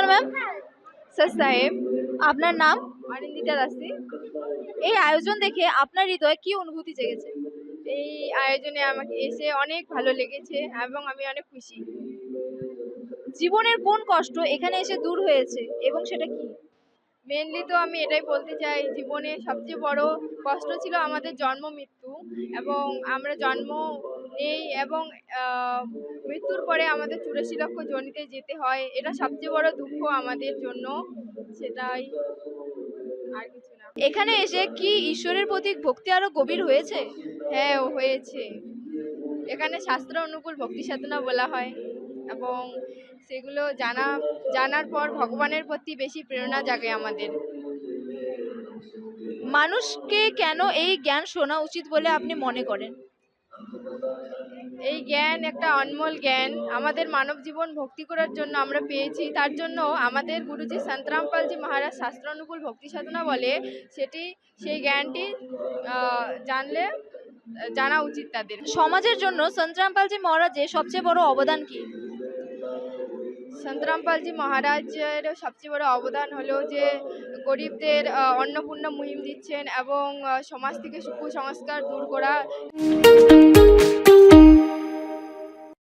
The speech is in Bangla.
নমস্কার ম্যাম। স্যার সাহেব। আপনার নাম? অনিন্দিতা দাসী। এই আয়োজন দেখে আপনার হৃদয়ে কি অনুভূতি জেগেছে? এই আয়োজনে আমাকে এসে অনেক ভালো লেগেছে এবং আমি অনেক খুশি। জীবনের কোন কষ্ট এখানে এসে দূর হয়েছে এবং সেটা কি? মেনলি তো আমি এটাই বলতে চাই, জীবনে সবচেয়ে বড় কষ্ট ছিল আমাদের জন্ম মৃত্যু, এবং আমরা জন্ম নেই এবং মৃত্যুর পরে আমাদের 84 লক্ষ যোনিতে যেতে হয়। এটা সবচেয়ে বড় দুঃখ আমাদের জন্য, সেটাই, আর কিছু না। এখানে এসে কি ঈশ্বরের প্রতি ভক্তি আরো গভীর হয়েছে? হ্যাঁ, হয়েছে। এখানে শাস্ত্র অনুকূল ভক্তি সাধনা বলা হয়, এবং সেগুলো জানার পর ভগবানের প্রতি বেশি প্রেরণা জাগে আমাদের। মানুষকে কেন এই জ্ঞান শোনা উচিত বলে আপনি মনে করেন? এই জ্ঞান একটা অনমোল জ্ঞান, আমাদের মানব জীবন ভক্তি করার জন্য আমরা পেয়েছি। তার জন্য আমাদের গুরুজি সন্তরামপালজি মহারাজ শাস্ত্রানুকূল ভক্তি সাধনা বলে, সেই জ্ঞানটি জানা উচিত তাদের। সমাজের জন্য সন্তরামপালজি মহারাজের সবচেয়ে বড় অবদান কি? সন্তরামপালজি মহারাজের সবচেয়ে বড় অবদান হলো যে গরিবদের অন্নপূর্ণা মুহিম দিচ্ছেন এবং সমাজ থেকে কুসংস্কার দূর করা।